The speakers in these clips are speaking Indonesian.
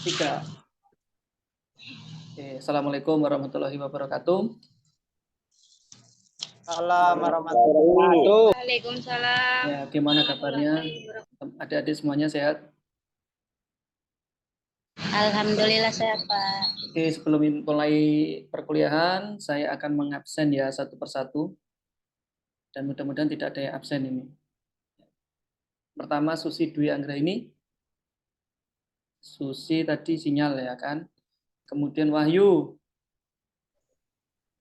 3. Oke, Assalamualaikum warahmatullahi wabarakatuh. Assalamualaikum warahmatullahi wabarakatuh. Waalaikumsalam. Ya, gimana kabarnya? Adik-adik semuanya sehat? Alhamdulillah sehat, Pak. Oke, sebelum mulai perkuliahan, saya akan mengabsen ya satu persatu. Dan mudah-mudahan tidak ada yang absen ini. Pertama, Susi Dwi Anggra ini. Susi tadi sinyal ya kan? Kemudian Wahyu.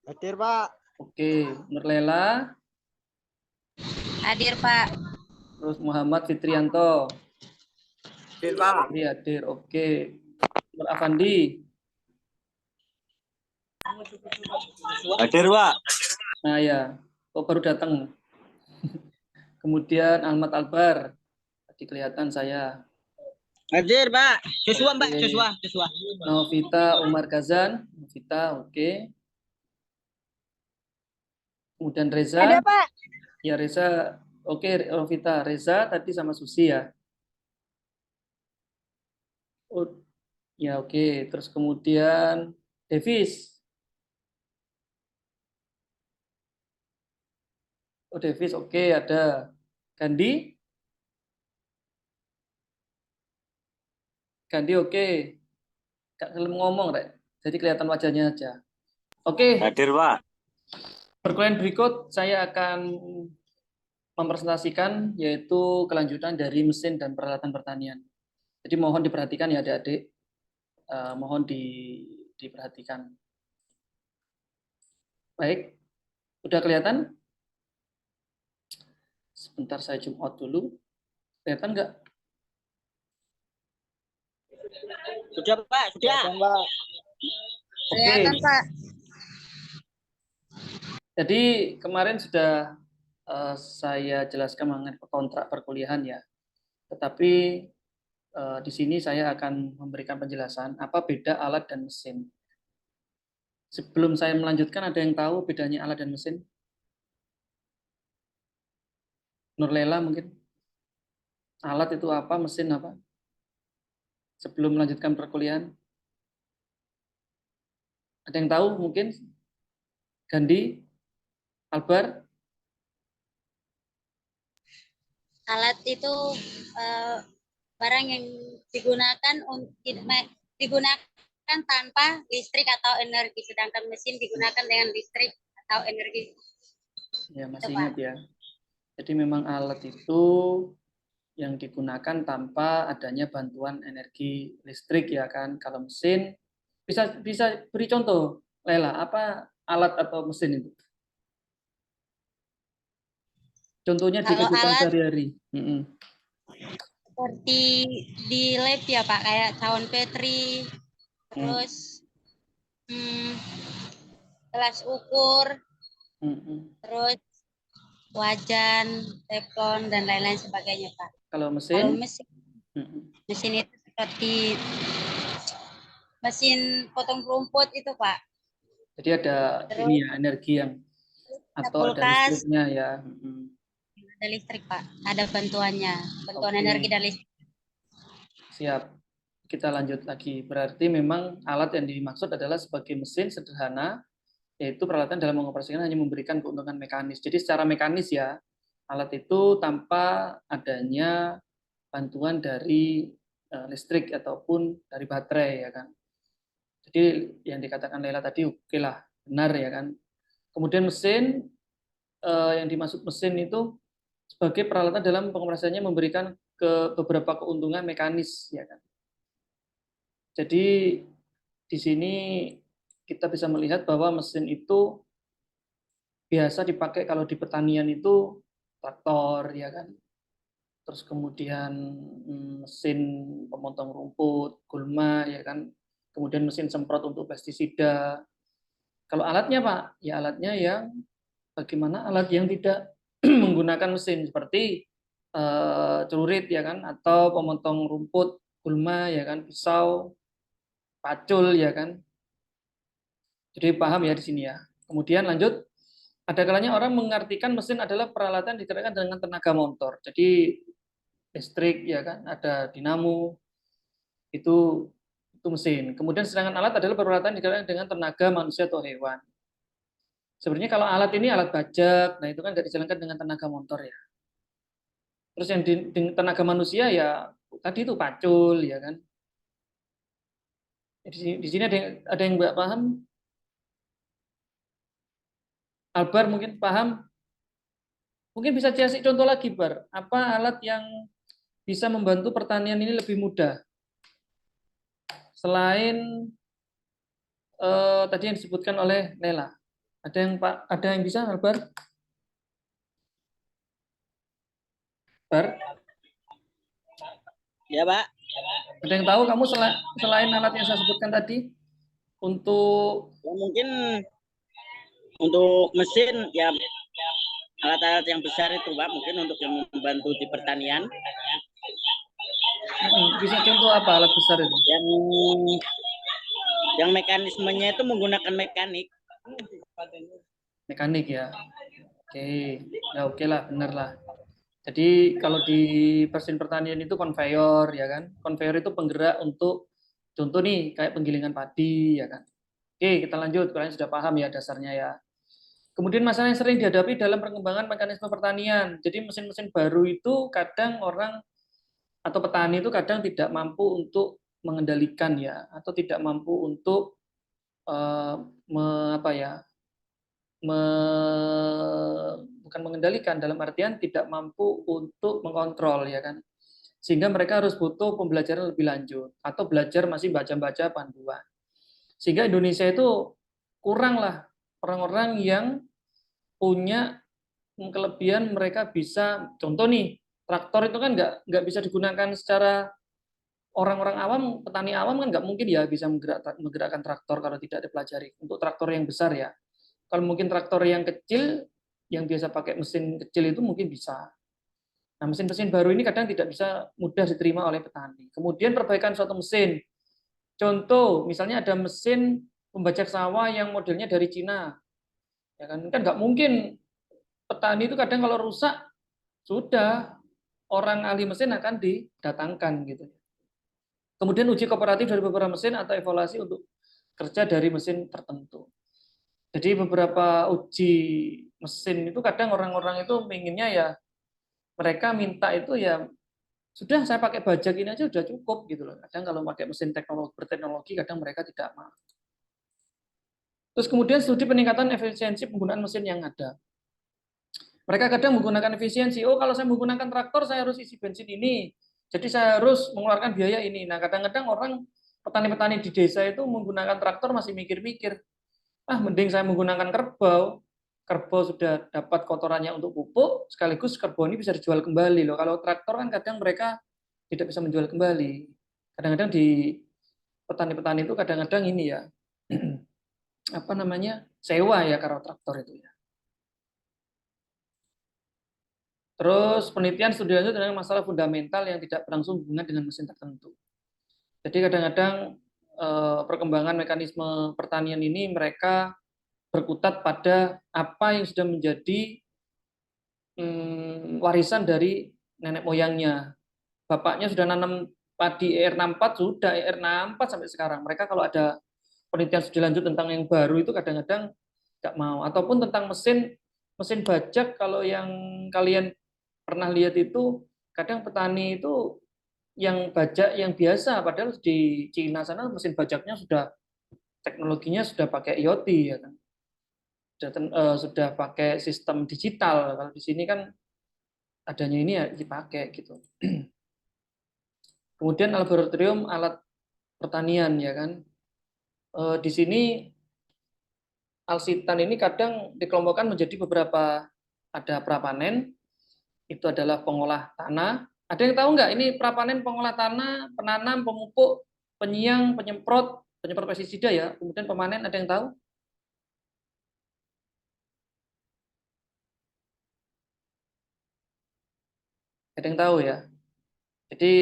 Hadir, Pak. Oke, Nurlela. Hadir, Pak. Terus Muhammad Fitrianto. Hadir, Pak. Hadir, oke. Nur Afandi. Hadir, Pak. Nah ya, kok baru datang. Kemudian Ahmad Albar. Tadi kelihatan saya. Hadir, Pak. Joshua, Mbak. Oke. Joshua. Novita Umar Gazan. Novita, oke. Kemudian Reza. Ada, Pak. Ya, Reza. Oke, Novita. Reza tadi sama Susi ya. Oh, ya, oke. Terus kemudian Davis. Oh, Davis, oke, ada. Gandhi. Gandhi, oke. Gak kelem ngomong, Rek. Jadi kelihatan wajahnya aja. Oke. Hadir, Pak. Perkuliahan berikut saya akan mempresentasikan yaitu kelanjutan dari mesin dan peralatan pertanian. Jadi mohon diperhatikan ya adik-adik, mohon diperhatikan. Baik, udah kelihatan? Sebentar saya zoom out dulu. Kelihatan nggak? Sudah, Pak. Sudah. Pak. Kelihatan, Pak. Jadi kemarin sudah saya jelaskan mengenai kontrak perkuliahan ya. Tetapi di sini saya akan memberikan penjelasan apa beda alat dan mesin. Sebelum saya melanjutkan, ada yang tahu bedanya alat dan mesin? Nurlela mungkin? Alat itu apa, mesin apa? Sebelum melanjutkan perkuliahan. Ada yang tahu mungkin? Gandhi? Albar? Alat itu barang yang digunakan tanpa listrik atau energi, sedangkan mesin digunakan dengan listrik atau energi. Ya, masih Itu, ingat Pak. ya. Jadi memang alat itu yang digunakan tanpa adanya bantuan energi listrik ya kan. Kalau mesin bisa beri contoh, Lela, apa alat atau mesin itu? Contohnya di Kalau kehidupan alat sehari-hari. seperti di lab ya, Pak, kayak cawan Petri, terus gelas ukur, terus wajan, teflon, dan lain-lain sebagainya, Pak. Kalau Kalau mesin? mesin itu seperti mesin potong rumput itu, Pak. Jadi ada Terus ini ya, energi yang atau ada kulkas, listriknya ya. ada listrik, Pak. Ada bantuannya, bantuan Oke. energi dan listrik. Siap. Kita lanjut lagi. Berarti memang alat yang dimaksud adalah sebagai mesin sederhana, yaitu peralatan dalam mengoperasikan hanya memberikan keuntungan mekanis. Jadi secara mekanis ya, alat itu tanpa adanya bantuan dari listrik ataupun dari baterai ya kan. Jadi yang dikatakan Lela tadi oke lah, benar ya kan. Kemudian mesin, yang dimaksud mesin itu sebagai peralatan dalam pengoperasiannya memberikan beberapa keuntungan mekanis ya kan. Jadi di sini kita bisa melihat bahwa mesin itu biasa dipakai kalau di pertanian itu traktor ya kan. Terus kemudian mesin pemotong rumput, gulma ya kan. Kemudian mesin semprot untuk pestisida. Kalau alatnya Pak, ya alatnya yang bagaimana alat yang tidak menggunakan mesin seperti celurit ya kan, atau pemotong rumput, gulma ya kan, pisau, pacul ya kan. Jadi paham ya di sini ya. Kemudian lanjut, ada kalanya orang mengartikan mesin adalah peralatan digerakkan dengan tenaga motor. Jadi listrik ya kan, ada dinamo, itu itu mesin. Kemudian sedangkan alat adalah peralatan yang digerakkan dengan tenaga manusia atau hewan. Sebenarnya kalau alat ini alat bajak, nah itu kan nggak dijalankan dengan tenaga motor ya. Terus yang tenaga manusia ya tadi itu pacul ya kan. Di sini ada yang nggak paham? Albar mungkin paham? Mungkin bisa kasih contoh lagi, Bar. Apa alat yang bisa membantu pertanian ini lebih mudah? Selain tadi yang disebutkan oleh Nela. Ada yang bisa, Albar? Bar? Ya, Pak. Ya, Ada yang tahu kamu selain alat yang saya sebutkan tadi untuk Ya, mungkin untuk mesin ya alat-alat yang besar itu, Pak, mungkin untuk yang membantu di pertanian. bisa contoh apa alat besar itu? Yang mekanismenya itu menggunakan mekanik. Mekanik ya. Oke, ya oke lah, benar lah. Jadi kalau di mesin pertanian itu konveyor ya kan. Konveyor itu penggerak untuk contoh nih kayak penggilingan padi ya kan. Oke, kita lanjut. Kalian sudah paham ya dasarnya ya. Kemudian masalah yang sering dihadapi dalam pengembangan mekanisme pertanian. Jadi mesin-mesin baru itu kadang orang atau petani itu kadang tidak mampu untuk mengendalikan ya atau tidak mampu untuk apa ya bukan mengendalikan dalam artian tidak mampu untuk mengontrol ya kan sehingga mereka harus butuh pembelajaran lebih lanjut atau belajar masih baca-baca panduan sehingga Indonesia itu kurang lah orang-orang yang punya kelebihan mereka bisa contoh nih traktor itu kan nggak bisa digunakan secara orang-orang awam petani awam kan nggak mungkin ya bisa menggerakkan traktor kalau tidak dipelajari untuk traktor yang besar ya. Kalau mungkin traktor yang kecil, yang biasa pakai mesin kecil itu mungkin bisa. Nah, mesin-mesin baru ini kadang tidak bisa mudah diterima oleh petani. Kemudian perbaikan suatu mesin. Contoh, misalnya ada mesin pembajak sawah yang modelnya dari Cina. Ya kan nggak mungkin petani itu kadang kalau rusak, sudah orang ahli mesin akan didatangkan gitu. Kemudian uji kooperatif dari beberapa mesin atau evaluasi untuk kerja dari mesin tertentu. Jadi beberapa uji mesin itu kadang orang-orang itu inginnya ya mereka minta itu ya sudah saya pakai bajak ini aja sudah cukup gitu loh. Kadang kalau pakai mesin berteknologi kadang mereka tidak mau. Terus kemudian studi peningkatan efisiensi penggunaan mesin yang ada. Mereka kadang menggunakan efisiensi. Oh kalau saya menggunakan traktor saya harus isi bensin ini. Jadi saya harus mengeluarkan biaya ini. Nah kadang-kadang orang petani-petani di desa itu menggunakan traktor masih mikir-mikir. Mending saya menggunakan kerbau. Kerbau sudah dapat kotorannya untuk pupuk, sekaligus kerbau ini bisa dijual kembali loh. Kalau traktor kan kadang mereka tidak bisa menjual kembali. Kadang-kadang di petani-petani itu kadang-kadang ini ya, apa namanya, sewa ya kalau traktor itu ya. Terus penelitian studi lanjut tentang masalah fundamental yang tidak berlangsung hubungan dengan mesin tertentu. Jadi kadang-kadang perkembangan mekanisme pertanian ini mereka berkutat pada apa yang sudah menjadi warisan dari nenek moyangnya. Bapaknya sudah nanam padi ER64, sudah ER64 sampai sekarang. Mereka kalau ada penelitian studi lanjut tentang yang baru itu kadang-kadang nggak mau. Ataupun tentang mesin mesin bajak, kalau yang kalian pernah lihat itu, kadang petani itu yang bajak yang biasa, padahal di Cina sana mesin bajaknya sudah teknologinya sudah pakai IoT ya kan. Sudah pakai sistem digital. Kalau di sini kan adanya ini ya dipakai gitu. Kemudian laboratorium alat pertanian ya kan. Di sini alsitan ini kadang dikelompokkan menjadi beberapa, ada prapanen, itu adalah pengolah tanah. Ada yang tahu nggak ini prapanen, pengolah tanah, penanam, pemupuk, penyiang, penyemprot pestisida ya. Kemudian pemanen, ada yang tahu? Ada yang tahu ya. Jadi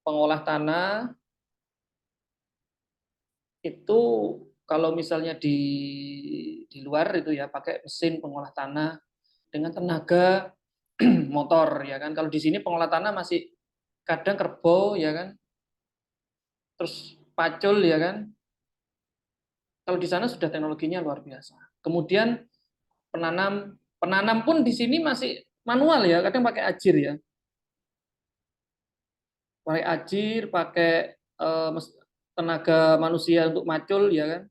pengolah tanah itu kalau misalnya di luar itu ya pakai mesin pengolah tanah dengan tenaga motor ya kan. Kalau di sini pengolah tanah masih kadang kerbau ya kan. terus pacul ya kan. Kalau di sana sudah teknologinya luar biasa. Kemudian penanam pun di sini masih manual ya, kadang pakai ajir ya. Pakai ajir, pakai tenaga manusia untuk macul ya kan.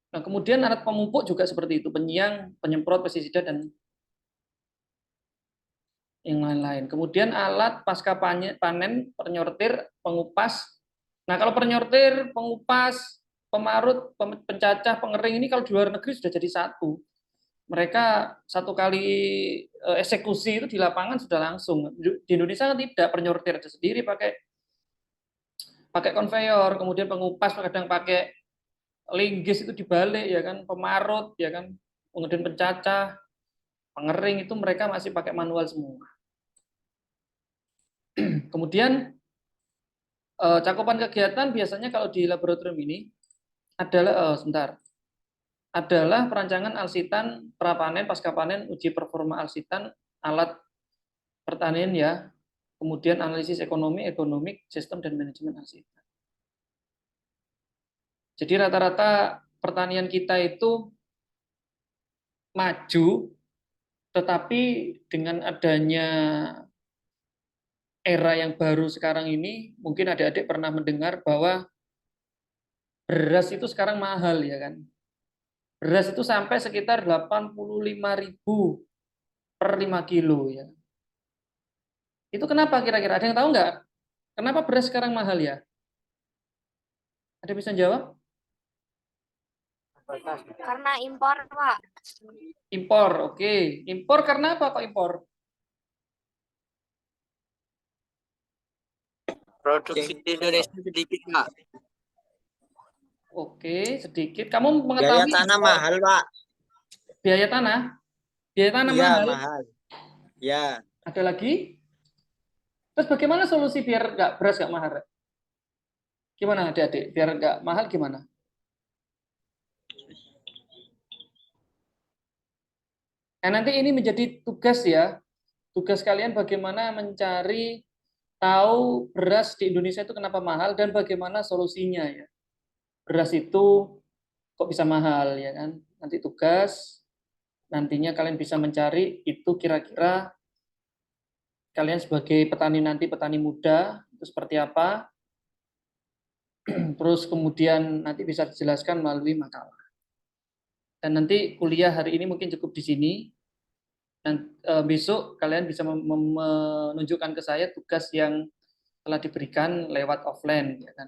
Nah, kemudian alat pemupuk juga seperti itu, penyiang, penyemprot, pestisida dan yang lain-lain. Kemudian alat pasca panen, penyortir, pengupas. Nah, kalau penyortir, pengupas, pemarut, pencacah, pengering ini kalau di luar negeri sudah jadi satu. Mereka satu kali eksekusi itu di lapangan sudah langsung. Di Indonesia kan tidak, penyortir ada sendiri pakai konveyor, kemudian pengupas kadang pakai linggis itu dibalik ya kan, pemarut ya kan, kemudian pencacah, pengering itu mereka masih pakai manual semua. Kemudian cakupan kegiatan biasanya kalau di laboratorium ini adalah perancangan alsitan, prapanen, pasca panen, uji performa alsitan, alat pertanian ya, kemudian analisis ekonomik, sistem dan manajemen alsitan. Jadi rata-rata pertanian kita itu maju, tetapi dengan adanya era yang baru sekarang ini, mungkin adik-adik pernah mendengar bahwa beras itu sekarang mahal ya kan. Beras itu sampai sekitar 85.000 per 5 kilo ya. Itu kenapa kira-kira? Ada yang tahu nggak? Kenapa beras sekarang mahal ya? Ada bisa jawab? Karena impor, Pak. Impor, oke. Impor karena apa kok impor? Produksi di Indonesia sedikit, Pak. Oke, sedikit. Kamu Biaya mengetahui tanah mahal, Pak. biaya tanah? Biaya tanah Iya, mahal. mahal. Ya. Ada lagi? Terus bagaimana solusi biar beras nggak mahal? Gimana adik-adik? Biar nggak mahal gimana? Nah, nanti ini menjadi tugas ya. Tugas kalian bagaimana mencari tahu beras di Indonesia itu kenapa mahal dan bagaimana solusinya ya. Beras itu kok bisa mahal ya kan? Nanti tugas nantinya kalian bisa mencari itu kira-kira kalian sebagai petani nanti petani muda itu seperti apa. Terus kemudian nanti bisa dijelaskan melalui makalah. Dan nanti kuliah hari ini mungkin cukup di sini. Dan besok kalian bisa menunjukkan ke saya tugas yang telah diberikan lewat offline ya kan.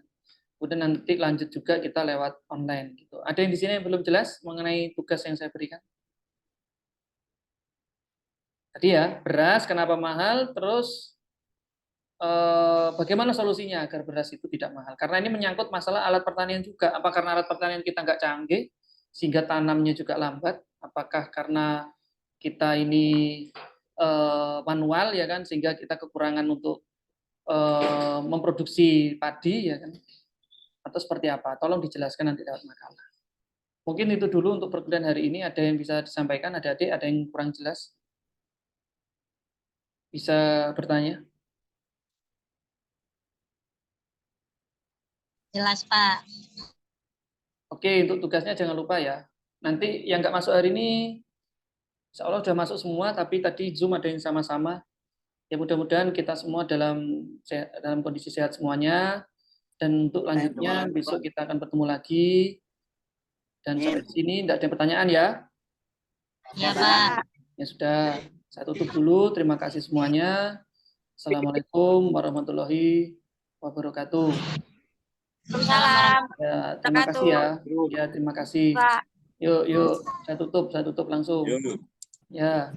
Kemudian nanti lanjut juga kita lewat online gitu. Ada yang di sini yang belum jelas mengenai tugas yang saya berikan? Tadi ya, beras kenapa mahal, terus bagaimana solusinya agar beras itu tidak mahal? Karena ini menyangkut masalah alat pertanian juga. Apa karena alat pertanian kita nggak canggih sehingga tanamnya juga lambat? Apakah karena kita ini manual ya kan sehingga kita kekurangan untuk memproduksi padi ya kan? Atau seperti apa? Tolong dijelaskan nanti lewat makalah. Mungkin itu dulu untuk perkuliahan hari ini. Ada yang bisa disampaikan? Adik-adik, ada yang kurang jelas? Bisa bertanya? Jelas, Pak. Oke, untuk tugasnya jangan lupa ya. Nanti yang nggak masuk hari ini, insya Allah sudah masuk semua, tapi tadi Zoom ada yang sama-sama. Ya mudah-mudahan kita semua dalam kondisi sehat semuanya. Dan untuk lanjutnya, besok kita akan bertemu lagi. Dan sampai di sini tidak ada pertanyaan ya. Ya, Pak. Ya sudah, saya tutup dulu. Terima kasih semuanya. Assalamualaikum warahmatullahi wabarakatuh. Salam. Ya, terima kasih ya. Ya, terima kasih. Pak. Yuk, saya tutup langsung. Ya.